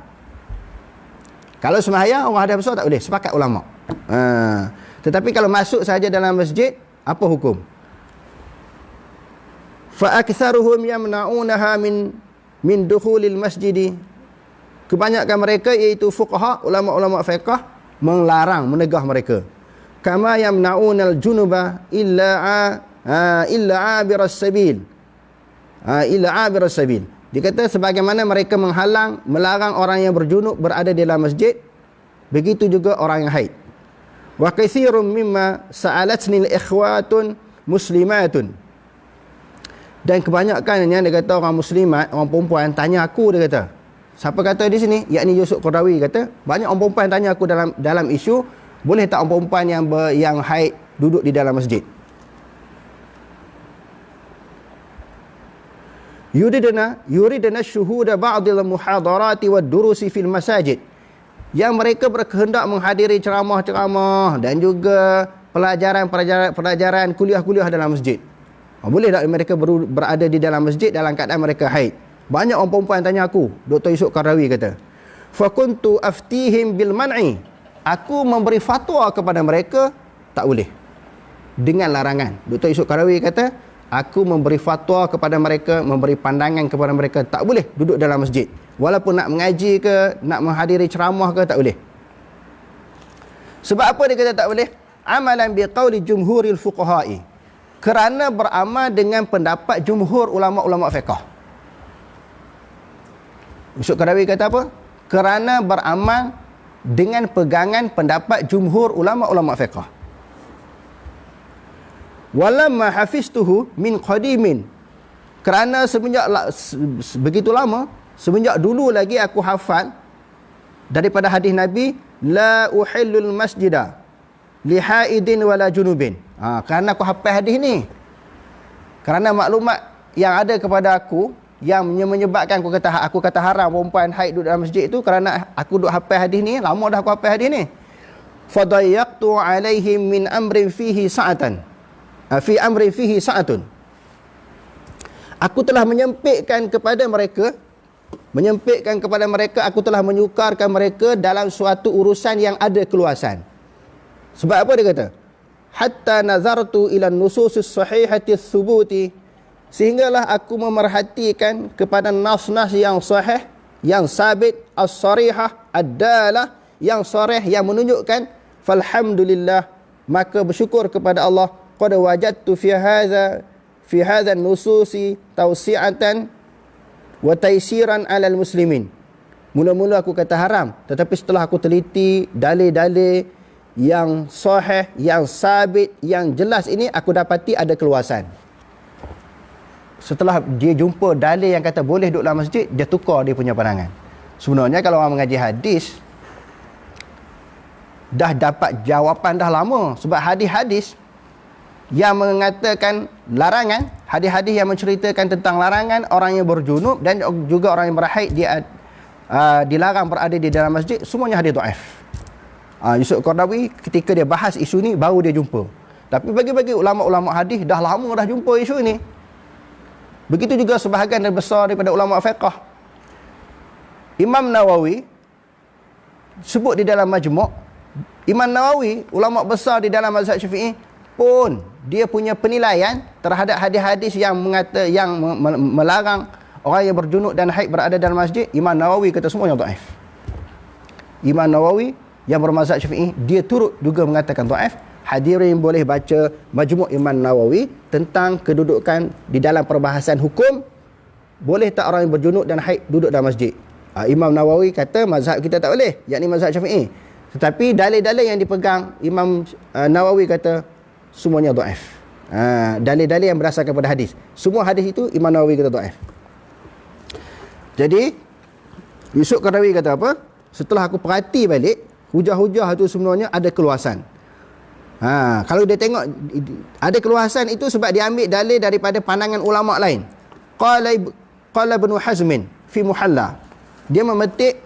A: Kalau sembahyang orang hadas besar tak boleh, sepakat ulama. Tetapi kalau masuk saja dalam masjid, apa hukum? Fa aktsaruhum yamna'unaha min dukhulil masjid. Kebanyakan mereka iaitu fuqaha, ulama-ulama fiqh, melarang, menegah mereka. Kama yamna'unal junuba illa abiras sabil. Illa abiras sabil. Dia kata sebagaimana mereka melarang orang yang berjunub berada di dalam masjid, begitu juga orang yang haid. Wa katsirum mimma sa'alatni al-ikhwatun muslimatun. Dan kebanyakannya dia kata orang muslimat, orang perempuan tanya aku, dia kata. Siapa kata di sini? Yakni Yusuf Qardawi kata, banyak orang perempuan tanya aku dalam isu, boleh tak orang perempuan yang haid duduk di dalam masjid? Yuridna syuhuda ba'dil muhadarati wad durusi fil masajid. Yang mereka berkehendak menghadiri ceramah-ceramah dan juga pelajaran kuliah-kuliah dalam masjid. Boleh tak mereka berada di dalam masjid dalam keadaan mereka haid? Banyak orang perempuan tanya aku, Dr. Yusuf Qardawi kata. Fa kuntu aftihim bil man'i. Aku memberi fatwa kepada mereka tak boleh, dengan larangan. Dr. Yusuf Qardawi kata, aku memberi fatwa kepada mereka, memberi pandangan kepada mereka tak boleh duduk dalam masjid. Walaupun nak mengaji ke, nak menghadiri ceramah ke, tak boleh. Sebab apa dia kata tak boleh? Amalan biqauli jumhuril fuqaha'i. Kerana beramal dengan pendapat jumhur ulama-ulama fiqh. Yusuf Qaradawi kata apa? Kerana beramal dengan pegangan pendapat jumhur ulama-ulama fiqh. Walamma hafiztuhu min qadimin, kerana begitu lama, semenjak dulu lagi aku hafal daripada hadis Nabi, la uhillul masjida li haidin wala junubin. Kerana aku hafal hadis ni, kerana maklumat yang ada kepada aku yang menyebabkan aku kata haram perempuan haid duduk dalam masjid itu, kerana aku duduk hafal hadis ni, lama dah aku hafal hadis ni. Fadayyaqtu alaihim min amrin fihi sa'atan, fi amrin fihi sa'atun. Aku telah menyempitkan kepada mereka, aku telah menyukarkan mereka dalam suatu urusan yang ada keluasan. Sebab apa dia kata? Hatta nazartu ila nususus sahihati thubuti, sehinggalah aku memerhatikan kepada nas-nas yang sahih, yang sabit, as-sarihah, ad-dalah, yang sarih, yang menunjukkan. Falhamdulillah, maka bersyukur kepada Allah, qad wajadtu fi hadha nususi tawsi'atan wa taysiran 'alal muslimin. Mula-mula aku kata haram, tetapi setelah aku teliti dalil-dalil yang sahih, yang sabit, yang jelas ini, aku dapati ada keluasan. Setelah dia jumpa dalil yang kata boleh duduk dalam masjid, dia tukar dia punya pandangan. Sebenarnya kalau orang mengaji hadis, dah dapat jawapan dah lama. Sebab hadis-hadis yang mengatakan larangan, hadis-hadis yang menceritakan tentang larangan orang yang berjunub dan juga orang yang berhaid, dia dilarang berada di dalam masjid, semuanya hadis dhaif. Yusuf Qaradawi ketika dia bahas isu ni baru dia jumpa. Tapi bagi-bagi ulama-ulama hadis dah lama dah jumpa isu ini. Begitu juga sebahagian besar daripada ulama fiqh. Imam Nawawi sebut di dalam Majmu', Imam Nawawi, ulama besar di dalam mazhab Syafi'i pun dia punya penilaian terhadap hadis-hadis yang melarang orang yang berjunub dan haid berada dalam masjid. Imam Nawawi kata semua yang dhaif. Imam Nawawi yang bermazhab Syafi'i, dia turut juga mengatakan dhaif. Hadirin boleh baca Majmu' Imam Nawawi tentang kedudukan di dalam perbahasan hukum, boleh tak orang yang berjunub dan haid duduk dalam masjid. Imam Nawawi kata mazhab kita tak boleh, yakni mazhab Syafi'i. Tetapi dalil-dalil yang dipegang Imam Nawawi kata semuanya dhaif. Dalil-dalil yang berdasarkan pada hadis, semua hadis itu Imam Nawawi kata dhaif. Jadi Yusuf Qaradawi kata apa? Setelah aku perhati balik, hujah-hujah itu sebenarnya ada keluasan. Kalau dia tengok ada keluasan itu sebab dia ambil dalil daripada pandangan ulama lain. Qala Ibnu Hazm fi Muhalla. Dia memetik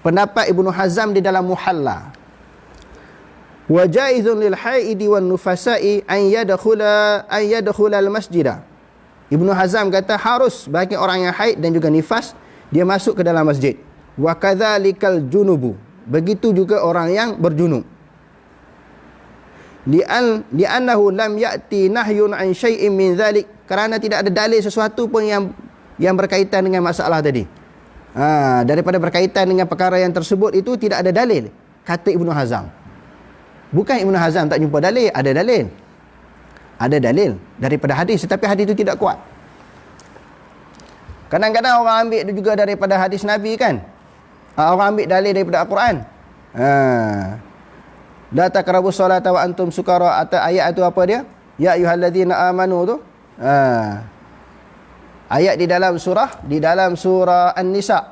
A: pendapat Ibnu Hazm di dalam Muhalla. Wa jaizun lil haidi wan nufasa'i an yadkhula al masjida. Ibnu Hazm kata harus bagi orang yang haid dan juga nifas dia masuk ke dalam masjid. Wa kadzalikal junubu. Begitu juga orang yang berjunub. Li'annahu lam ya'ti nahyun an syai'in min dhalik, kerana tidak ada dalil sesuatu pun yang berkaitan dengan masalah tadi. Daripada berkaitan dengan perkara yang tersebut itu tidak ada dalil, kata Ibnu Hazm. Bukan Ibnu Hazm tak jumpa dalil, ada dalil. Ada dalil daripada hadis, tetapi hadis itu tidak kuat. Kadang-kadang orang ambil juga daripada hadis Nabi kan. Orang ambil dalil daripada Al-Quran. La taqrabus salata wa antum sukara, atau ayat itu apa dia? Ya ayyuhallazina amanu tu. Ayat di dalam surah An-Nisa.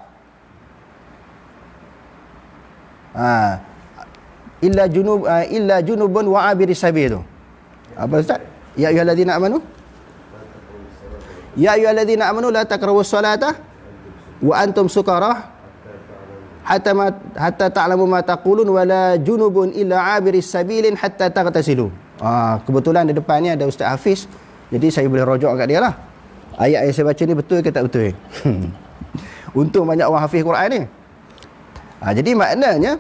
A: Illa junubun wa abiris sabil tu. Apa Ustaz? Ya ayyuhallazina amanu. Ya ayyuhallazina amanu la taqrabus salata wa antum sukara hatta ta'lamu ma taqulun wala junubun illa abiris sabilin hatta taghtasilu. Kebetulan di depan ni ada Ustaz Hafiz, jadi saya boleh rujuk kat dia lah. Ayat yang saya baca ni betul ke tak betul? Untung banyak orang hafiz Quran ni. Jadi maknanya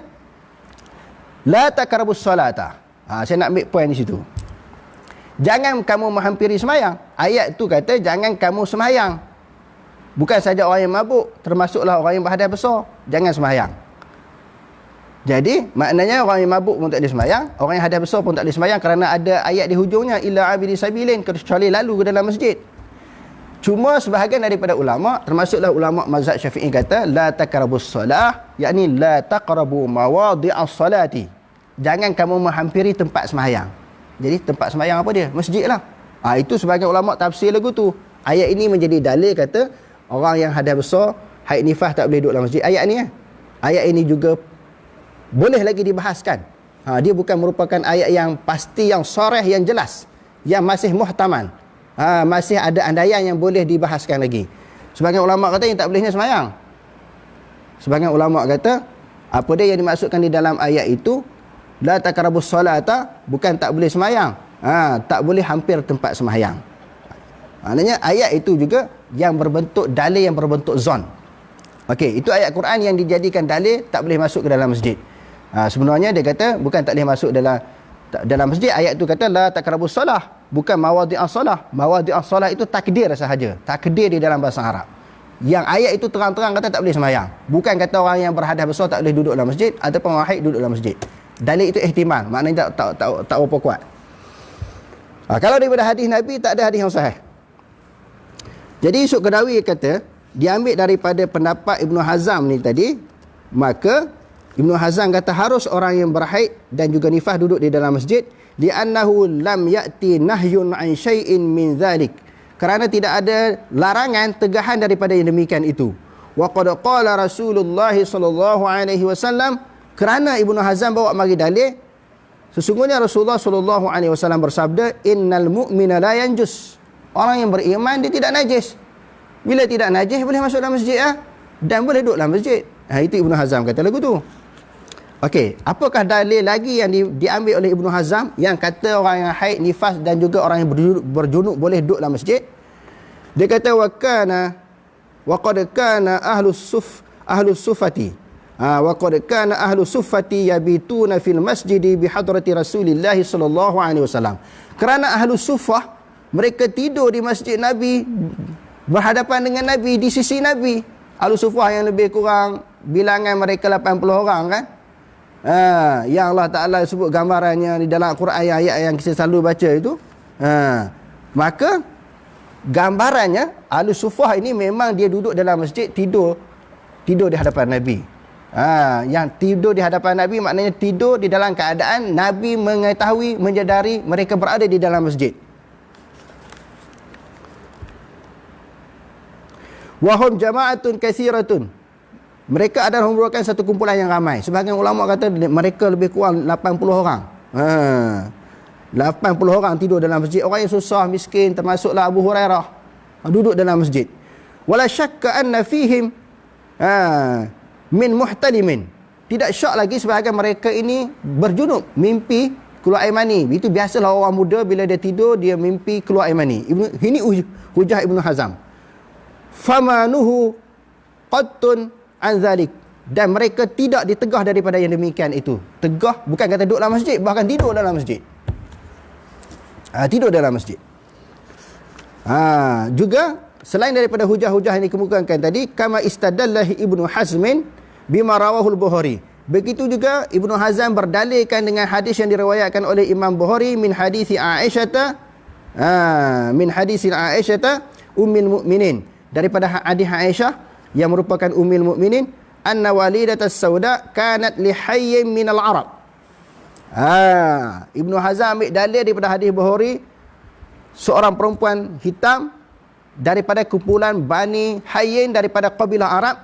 A: la taqrabus salata. Saya nak ambil poin di situ. Jangan kamu menghampiri semayang. Ayat tu kata jangan kamu semayang. Bukan saja orang yang mabuk, termasuklah orang yang berhadas besar, jangan semayang. Jadi maknanya orang yang mabuk pun tak boleh semayang, orang yang hadas besar pun tak boleh semayang, kerana ada ayat di hujungnya illa abidi sabilin, kecuali lalu ke dalam masjid. Cuma sebahagian daripada ulama, termasuklah ulama mazhab Syafi'i, kata la taqrabus solah, yakni la taqrabu mawadhi'as salati. Jangan kamu menghampiri tempat sembahyang. Jadi tempat sembahyang apa dia? Masjid lah. Itu sebahagian ulama tafsir lagu tu. Ayat ini menjadi dalil, kata orang yang hadas besar, haid nifas tak boleh duduk dalam masjid. Ayat ni ayat ini juga boleh lagi dibahaskan. Dia bukan merupakan ayat yang pasti, yang soreh, yang jelas, yang masih muhtamal. Masih ada andaian yang boleh dibahaskan lagi. Sebagian ulama kata yang tak bolehnya sembahyang. Sebagian ulama kata apa dia yang dimaksudkan di dalam ayat itu, la taqrabus solata, bukan tak boleh sembahyang, tak boleh hampir tempat sembahyang. Maknanya ayat itu juga yang berbentuk dalil, yang berbentuk zon. Okey, itu ayat Quran yang dijadikan dalil tak boleh masuk ke dalam masjid. Sebenarnya dia kata bukan tak boleh masuk dalam masjid. Ayat tu kata la taqrabus solah, bukan mawadhi'as solah. Mawadhi'as solah itu takdir sahaja, takdir di dalam bahasa Arab. Yang ayat itu terang-terang kata tak boleh sembahyang. Bukan kata orang yang berhadas besar tak boleh duduk dalam masjid, ataupun orang haid duduk dalam masjid. Dalil itu ihtimal, maknanya tak apa kuat. Kalau daripada hadis Nabi, tak ada hadis yang sahih. Jadi Yusuf Qaradawi kata diambil daripada pendapat Ibnu Hazm ni tadi, maka Ibnu Hazm kata harus orang yang berhaid dan juga nifas duduk di dalam masjid, li'annahu lam ya'ti nahyun an syai'in min dhalik, kerana tidak ada larangan, tegahan daripada yang demikian itu. Wa qad qala Rasulullah sallallahu alaihi wasallam, kerana Ibnu Hazm bawa mari dalil, sesungguhnya Rasulullah sallallahu alaihi wasallam bersabda, innal mu'mina la yanjus, orang yang beriman dia tidak najis. Bila tidak najis boleh masuk dalam masjid dan boleh duduk dalam masjid. Itu Ibnu Hazm kata lagu tu. Okey, apakah dalil lagi yang diambil oleh Ibnu Hazm yang kata orang yang haid, nifas dan juga orang yang berjunub boleh duduk dalam masjid? Dia kata wa qad kana ahlus sufati wa qad kana ahlus sufati yabituna fil masjidi bi hadrati Rasulillah sallallahu alaihi wasallam. Kerana ahlus sufah mereka tidur di masjid Nabi, berhadapan dengan Nabi, di sisi Nabi. Ahlus sufah yang lebih kurang bilangan mereka 80 orang kan. Yang Allah Ta'ala sebut gambarannya di dalam Al-Quran, ayat yang kita selalu baca itu. Maka gambarannya Ahlus Sufah ini memang dia duduk dalam masjid, tidur di hadapan Nabi. Yang tidur di hadapan Nabi maknanya tidur di dalam keadaan Nabi mengetahui, menyadari mereka berada di dalam masjid. Wahum jama'atun katsiratun, mereka adalah merupakan satu kumpulan yang ramai. Sebahagian ulama kata mereka lebih kurang 80 orang. 80 orang tidur dalam masjid. Orang yang susah, miskin, termasuklah Abu Hurairah, duduk dalam masjid. Wala syakka anna fihim min muhtalimin, tidak syak lagi sebahagian mereka ini berjunub, mimpi keluar air mani. Itu biasalah orang muda bila dia tidur dia mimpi keluar air mani. Ini hujah Ibnu Hazm. Famanuhu qattun an zalik, dan mereka tidak ditegah daripada yang demikian itu. Tegah bukan kata duduk dalam masjid, bahkan tidur dalam masjid. Tidur dalam masjid. Juga selain daripada hujah-hujah yang dikemukakan tadi, kama istadallah Ibnu Hazmin bima rawahul Bukhari. Begitu juga Ibnu Hazm berdalilkan dengan hadis yang diriwayatkan oleh Imam Bukhari min hadisi Aisyah, ummul mukminin, daripada hadis Aisyah yang merupakan ummul mukminin, anna walidatas sauda kanat li hayyin minal arab. Ibnu Hazm ambil dalil daripada hadis Bukhari, seorang perempuan hitam daripada kumpulan Bani Hayyin daripada kabilah Arab,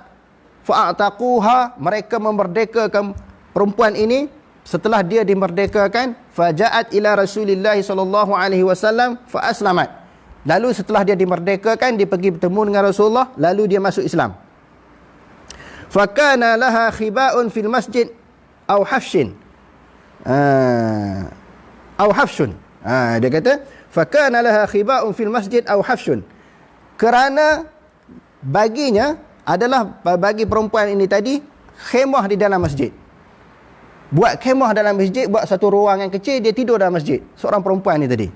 A: fa'ataquha, mereka memerdekakan perempuan ini. Setelah dia dimerdekakan, faja'at ila Rasulillah sallallahu alaihi wasallam fa aslamat. Lalu setelah dia dimerdekakan, dia pergi bertemu dengan Rasulullah, lalu dia masuk Islam. Fakana laha khiba'un fil masjid aw hafshin. Dia kata fakana laha khiba'un fil masjid aw hafshun, kerana baginya adalah, bagi perempuan ini tadi, khemah di dalam masjid. Buat khemah dalam masjid, buat satu ruang yang kecil, dia tidur dalam masjid, seorang perempuan ni tadi.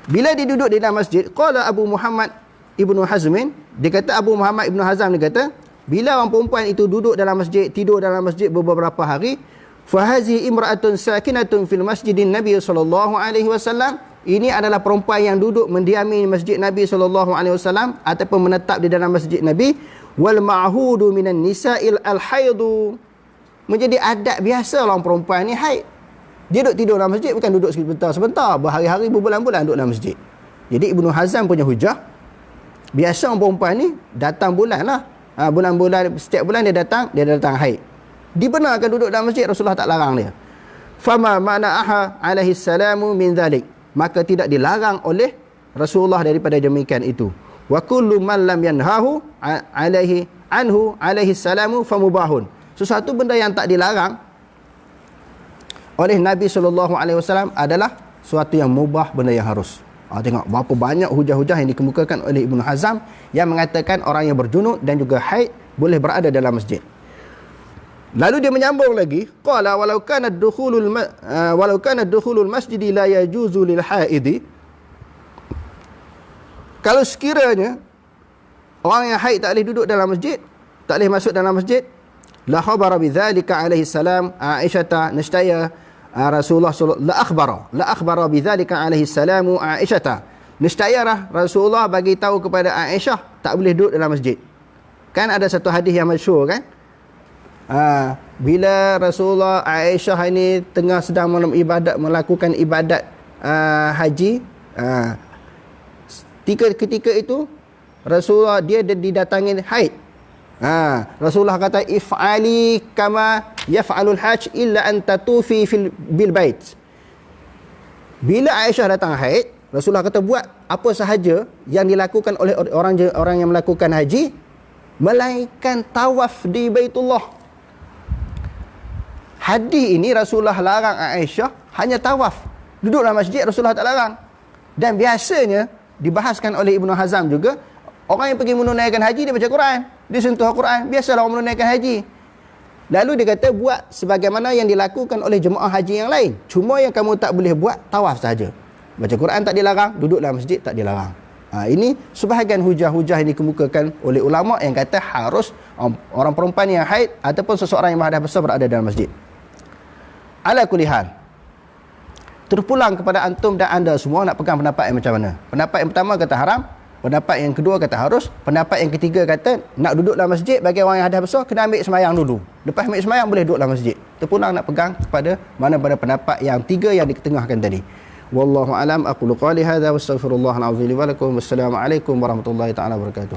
A: Bila dia duduk di dalam masjid, qala Abu Muhammad Ibnu Hazmin, dia kata Abu Muhammad Ibnu Hazm dia kata, bila orang perempuan itu duduk dalam masjid, tidur dalam masjid beberapa hari, fa hazihi imra'atun sakinatun fil masjidin Nabi sallallahu alaihi wasallam, ini adalah perempuan yang duduk mendiami masjid Nabi SAW ataupun menetap di dalam masjid Nabi. Wal ma'hudu minan nisa'il al-haidu. Menjadi adat biasa orang perempuan ni haid. Dia duduk tidur dalam masjid, bukan duduk sebentar-sebentar, berhari-hari, berbulan-bulan duduk dalam masjid. Jadi Ibnu Hazm punya hujah, biasa orang perempuan ni datang bulan lah. Bulan-bulan, setiap bulan dia datang haid. Dibenarkan duduk dalam masjid, Rasulullah tak larang dia. Fama mana'aha alaihi salamu min dhalik. Maka tidak dilarang oleh Rasulullah daripada demikian itu. Wa kullu man lam yanhahu alaihi salamu famubahun. Sesuatu benda yang tak dilarang oleh Nabi SAW adalah suatu yang mubah, benda yang harus. Tengok berapa banyak hujah-hujah yang dikemukakan oleh Ibnu Hazm yang mengatakan orang yang berjunub dan juga haid boleh berada dalam masjid. Lalu dia menyambung lagi, qala walau kana dukhulul masjid la yajuzu lil haidi. Kalau sekiranya orang yang haid tak boleh duduk dalam masjid, tak boleh masuk dalam masjid, la khabara bidzalika alaihi salam Aisyah nishtaya Rasulullah la akhbara bidzalika alaihi salam Aisyah. Nishtaya Rasulullah bagi tahu kepada Aisyah tak boleh duduk dalam masjid. Kan ada satu hadis yang masyhur kan? Bila Rasulullah Aisyah ini tengah sedang melakukan ibadat haji, ketika itu Rasulullah dia didatangi haid. Rasulullah kata if'ali kama yaf'alul hajj illa an tatufi bil bait. Bila Aisyah datang haid, Rasulullah kata buat apa sahaja yang dilakukan oleh orang yang melakukan haji melainkan tawaf di Baitullah. Hadis ini Rasulullah larang Aisyah hanya tawaf. Duduk dalam masjid Rasulullah tak larang. Dan biasanya dibahaskan oleh Ibnu Hazm juga, orang yang pergi menunaikan haji dia baca Quran, dia sentuh Quran, biasalah orang menunaikan haji. Lalu dia kata buat sebagaimana yang dilakukan oleh jemaah haji yang lain. Cuma yang kamu tak boleh buat tawaf saja. Baca Quran tak dilarang, duduk dalam masjid tak dilarang. Ini sebahagian hujah-hujah yang dikemukakan oleh ulama yang kata harus orang perempuan yang haid ataupun seseorang yang berhadas besar berada dalam masjid. Ala kulli hal, terpulang kepada antum dan anda semua nak pegang pendapat yang macam mana. Pendapat yang pertama kata haram, pendapat yang kedua kata harus, pendapat yang ketiga kata nak duduk dalam masjid bagi orang yang hadas besar kena ambil semayang dulu. Lepas ambil semayang boleh duduk dalam masjid. Terpulang nak pegang kepada mana-mana pendapat yang tiga yang diketengahkan tadi. Wallahu alam, aqulu qali hadza wastaghfirullahal azim li wa lakum. Wassalamu alaikum warahmatullahi taala wabarakatuh.